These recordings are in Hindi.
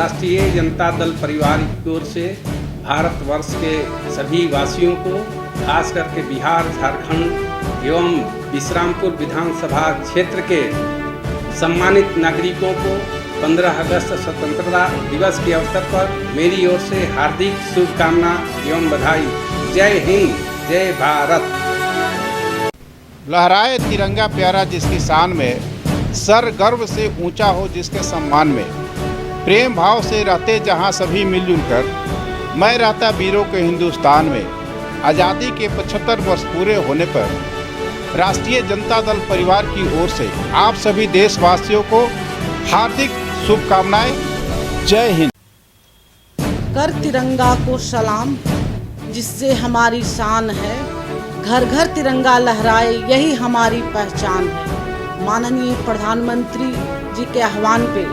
राष्ट्रीय जनता दल परिवार की ओर से भारतवर्ष के सभी वासियों को, खास करके बिहार, झारखंड एवं विश्रामपुर विधानसभा क्षेत्र के सम्मानित नागरिकों को 15 अगस्त स्वतंत्रता दिवस के अवसर पर मेरी ओर से हार्दिक शुभकामना एवं बधाई। जय हिंद, जय भारत। लहराए तिरंगा प्यारा जिसकी शान में, सर गर्व से ऊंचा हो जिसके सम्मान में, प्रेम भाव से रहते जहां सभी मिलजुल कर, मैं रहता वीरों के हिंदुस्तान में। आज़ादी के 75 वर्ष पूरे होने पर राष्ट्रीय जनता दल परिवार की ओर से आप सभी देशवासियों को हार्दिक शुभकामनाएं। जय हिंद। कर तिरंगा को सलाम जिससे हमारी शान है, घर घर तिरंगा लहराए यही हमारी पहचान है। माननीय प्रधानमंत्री जी के आह्वान पे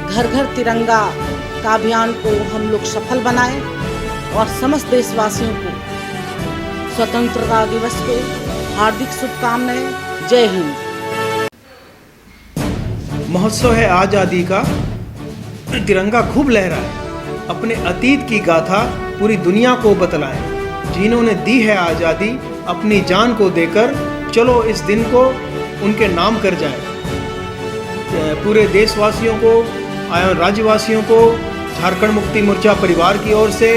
घर घर तिरंगा का अभियान को हम लोग सफल बनाएं और समस्त देशवासियों को स्वतंत्रता दिवस पे हार्दिक शुभकामनाएं। जय हिंद। महोत्सव है आज़ादी का, तिरंगा खूब लहराए, अपने अतीत की गाथा पूरी दुनिया को बतलाएं। जिन्होंने दी है आज़ादी अपनी जान को देकर, चलो इस दिन को उनके नाम कर जाए। पूरे देशवासियों को एवं राज्यवासियों को झारखंड मुक्ति मोर्चा परिवार की ओर से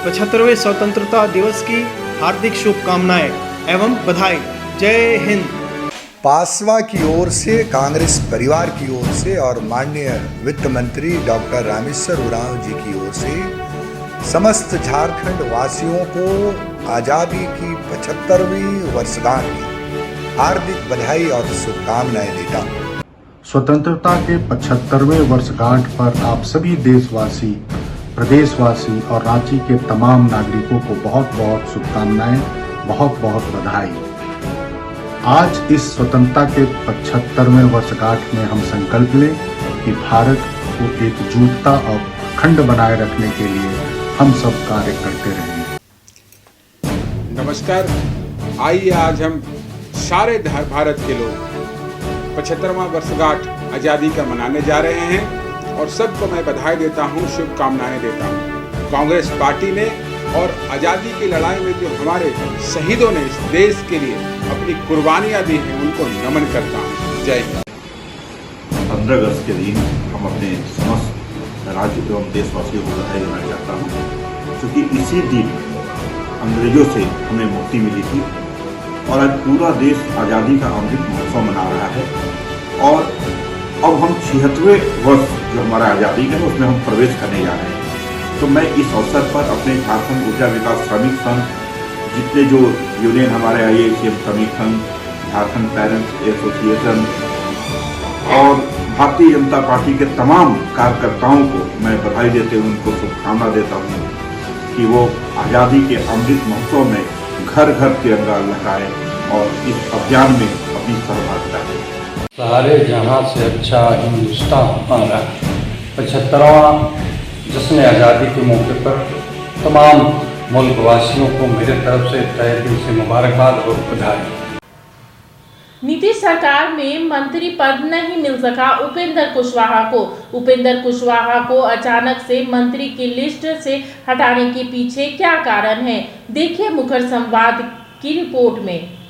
75वें स्वतंत्रता दिवस की हार्दिक शुभकामनाएं एवं बधाई। जय हिंद। पासवा की ओर से, कांग्रेस परिवार की ओर से और माननीय वित्त मंत्री डॉक्टर रामेश्वर उरांव जी की ओर से समस्त झारखंड वासियों को आज़ादी की 75वीं वर्षगांठ की हार्दिक बधाई और शुभकामनाएं देता हूँ। स्वतंत्रता के 75वें वर्षगांठ पर आप सभी देशवासी, प्रदेशवासी और रांची के तमाम नागरिकों को बहुत बहुत शुभकामनाएं, बहुत बहुत बधाई। आज इस स्वतंत्रता के 75वें वर्षगांठ में हम संकल्प लें कि भारत को एकजुटता और अखंड बनाए रखने के लिए हम सब कार्य करते रहेंगे। नमस्कार। आइए आज हम सारे भारत के लोग 75वां वर्षगांठ आज़ादी का मनाने जा रहे हैं और सबको मैं बधाई देता हूं, शुभकामनाएं देता हूं। कांग्रेस पार्टी ने और आज़ादी की लड़ाई में जो हमारे शहीदों ने इस देश के लिए अपनी कुर्बानियां दी हैं, उनको नमन करता हूं। जय हिंद। 15 अगस्त के दिन हम अपने समस्त राज्य एवं देशवासियों को बधाई देना चाहता हूँ, क्योंकि इसी दिन अंग्रेजों से हमें मुक्ति मिली थी और आज पूरा देश आज़ादी का अमृत महोत्सव मना रहा है। और अब हम 76वें वर्ष जो हमारा आज़ादी का है उसमें हम प्रवेश करने जा रहे हैं। तो मैं इस अवसर पर अपने झारखंड ऊर्जा विकास श्रमिक संघ, जितने जो यूनियन हमारे IACM श्रमिक संघ, झारखंड पेरेंट्स एसोसिएशन और भारतीय जनता पार्टी के तमाम कार्यकर्ताओं को मैं बधाई देते हुए उनको शुभकामना देता हूँ कि वो आज़ादी के अमृत महोत्सव में घर घर तिरंगा लहराए और इस अभियान में अपनी सहभागिता दें। सारे जहां से अच्छा हिंदुस्तान हमारा 75वां जश्न आज़ादी के मौके पर तमाम मुल्कवासियों को मेरे तरफ से तहे दिल से मुबारकबाद और बधाई। नीतीश सरकार में मंत्री पद नहीं मिल सका उपेंद्र कुशवाहा को। उपेंद्र कुशवाहा को अचानक से मंत्री की लिस्ट से हटाने के पीछे क्या कारण है, देखिए मुखर संवाद की रिपोर्ट में।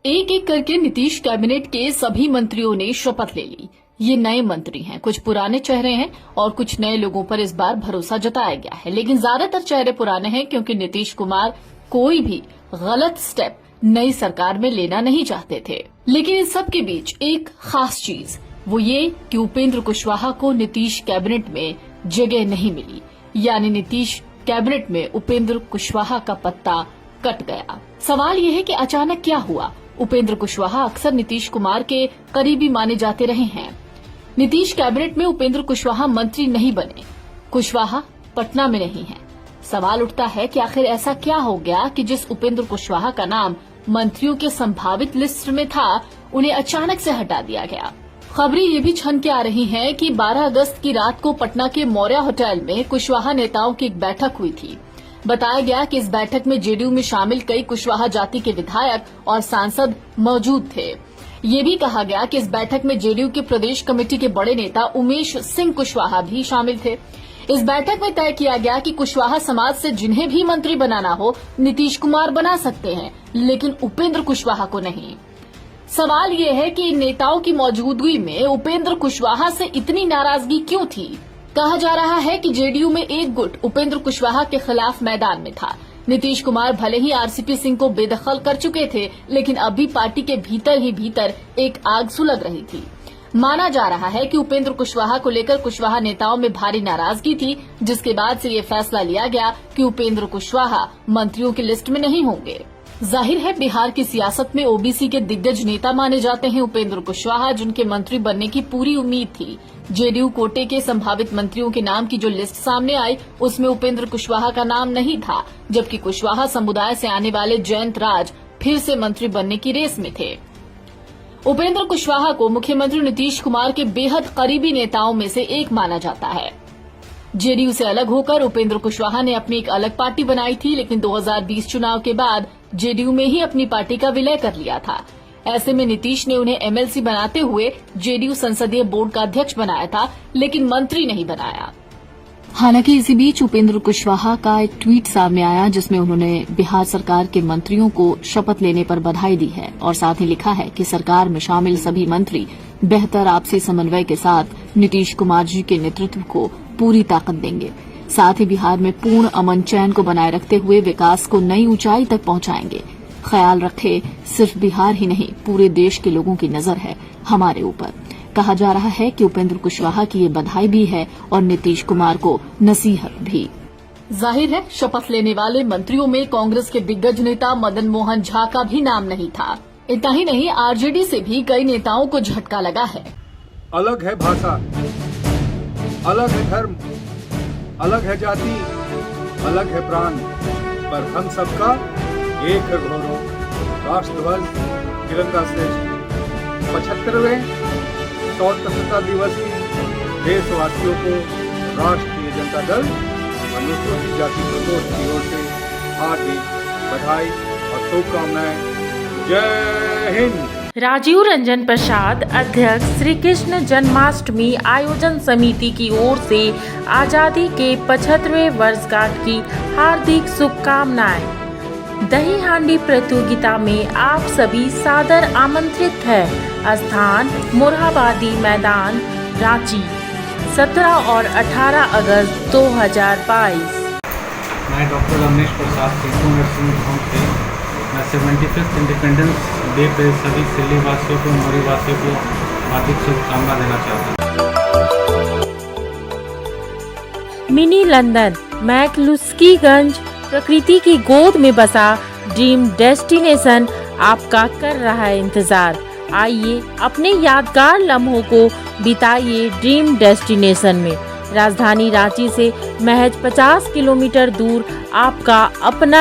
एक एक करके नीतीश कैबिनेट के सभी मंत्रियों ने शपथ ले ली। ये नए मंत्री हैं, कुछ पुराने चेहरे हैं और कुछ नए लोगों पर इस बार भरोसा जताया गया है, लेकिन ज्यादातर चेहरे पुराने हैं क्योंकि नीतीश कुमार कोई भी गलत स्टेप नई सरकार में लेना नहीं चाहते थे। लेकिन इस सब के बीच एक खास चीज, वो ये कि उपेंद्र कुशवाहा को नीतीश कैबिनेट में जगह नहीं मिली, यानी नीतीश कैबिनेट में उपेंद्र कुशवाहा का पत्ता कट गया। सवाल यह है कि अचानक क्या हुआ। उपेंद्र कुशवाहा अक्सर नीतीश कुमार के करीबी माने जाते रहे हैं। नीतीश कैबिनेट में उपेंद्र कुशवाहा मंत्री नहीं बने, कुशवाहा पटना में नहीं है। सवाल उठता है कि आखिर ऐसा क्या हो गया कि जिस उपेंद्र कुशवाहा का नाम मंत्रियों के संभावित लिस्ट में था, उन्हें अचानक से हटा दिया गया। खबरें ये भी छन के आ रही हैं कि 12 अगस्त की रात को पटना के मौर्य होटल में कुशवाहा नेताओं की एक बैठक हुई थी। बताया गया कि इस बैठक में जेडीयू में शामिल कई कुशवाहा जाति के विधायक और सांसद मौजूद थे। ये भी कहा गया कि इस बैठक में जेडीयू के प्रदेश कमेटी के बड़े नेता उमेश सिंह कुशवाहा भी शामिल थे। इस बैठक में तय किया गया कि कुशवाहा समाज से जिन्हें भी मंत्री बनाना हो नीतीश कुमार बना सकते हैं, लेकिन उपेंद्र कुशवाहा को नहीं। सवाल ये है कि इन नेताओं की मौजूदगी में उपेंद्र कुशवाहा से इतनी नाराजगी क्यों थी। कहा जा रहा है कि जेडीयू में एक गुट उपेंद्र कुशवाहा के खिलाफ मैदान में था। नीतीश कुमार भले ही आरसीपी सिंह को बेदखल कर चुके थे, लेकिन अभी पार्टी के भीतर ही भीतर एक आग सुलग रही थी। माना जा रहा है कि उपेंद्र कुशवाहा को लेकर कुशवाहा नेताओं में भारी नाराजगी थी, जिसके बाद से ये फैसला लिया गया कि उपेंद्र कुशवाहा मंत्रियों की लिस्ट में नहीं होंगे। जाहिर है बिहार की सियासत में ओबीसी के दिग्गज नेता माने जाते हैं उपेंद्र कुशवाहा, जिनके मंत्री बनने की पूरी उम्मीद थी। जेडीयू कोटे के संभावित मंत्रियों के नाम की जो लिस्ट सामने आई, उसमें उपेंद्र कुशवाहा का नाम नहीं था, जबकि कुशवाहा समुदाय से आने वाले जयंत राज फिर से मंत्री बनने की रेस में थे। उपेंद्र कुशवाहा को मुख्यमंत्री नीतीश कुमार के बेहद करीबी नेताओं में से एक माना जाता है। जेडीयू से अलग होकर उपेंद्र कुशवाहा ने अपनी एक अलग पार्टी बनाई थी, लेकिन 2020 चुनाव के बाद जेडीयू में ही अपनी पार्टी का विलय कर लिया था। ऐसे में नीतीश ने उन्हें एमएलसी बनाते हुए जेडीयू संसदीय बोर्ड का अध्यक्ष बनाया था, लेकिन मंत्री नहीं बनाया। हालांकि इसी बीच उपेंद्र कुशवाहा का एक ट्वीट सामने आया, जिसमें उन्होंने बिहार सरकार के मंत्रियों को शपथ लेने पर बधाई दी है और साथ ही लिखा है कि सरकार में शामिल सभी मंत्री बेहतर आपसी समन्वय के साथ नीतीश कुमार जी के नेतृत्व को पूरी ताकत देंगे। साथ ही बिहार में पूर्ण अमन चैन को बनाए रखते हुए विकास को नई ऊंचाई तक पहुंचाएंगे। ख्याल रखे, सिर्फ बिहार ही नहीं पूरे देश के लोगों की नजर है हमारे ऊपर। कहा जा रहा है कि उपेंद्र कुशवाहा की ये बधाई भी है और नीतीश कुमार को नसीहत भी। जाहिर है शपथ लेने वाले मंत्रियों में कांग्रेस के दिग्गज नेता मदन मोहन झा का भी नाम नहीं था। इतना ही नहीं, आरजेडी से भी कई नेताओं को झटका लगा है। अलग है भाषा, अलग है धर्म, अलग है जाति, अलग है प्राण, पर हम सबका एक है गौरव, राष्ट्रध्वज तिरंगा श्रेष्ठ। 75वें स्वतंत्रता दिवस की देशवासियों को राष्ट्रीय जनता दल अनुसूचित जाति प्रकोष्ठ की ओर से हार्दिक बधाई और शुभकामनाएं। जय हिंद। राजीव रंजन प्रसाद, अध्यक्ष श्री कृष्ण जन्माष्टमी आयोजन समिति की ओर से आजादी के 75वें वर्षगांठ की हार्दिक शुभकामनाएं। दही हांडी प्रतियोगिता में आप सभी सादर आमंत्रित है। स्थान मोरहाबादी मैदान, रांची, 17 और 18 अगस्त 2022। मैं doctor Ramesh Prasad nursing home से मैं 75th इंडिपेंडेंस डे पे सभी दिल्ली वासियों को, मोरी वासियों को हार्दिक शुभकामना देना चाहता हूँ। मिनी लंदन, मैक्लुस्कीगंज, प्रकृति की गोद में बसा ड्रीम डेस्टिनेशन आपका कर रहा है इंतजार। आइए अपने यादगार लम्हों को बिताइए ड्रीम डेस्टिनेशन में। राजधानी रांची से महज 50 किलोमीटर दूर आपका अपना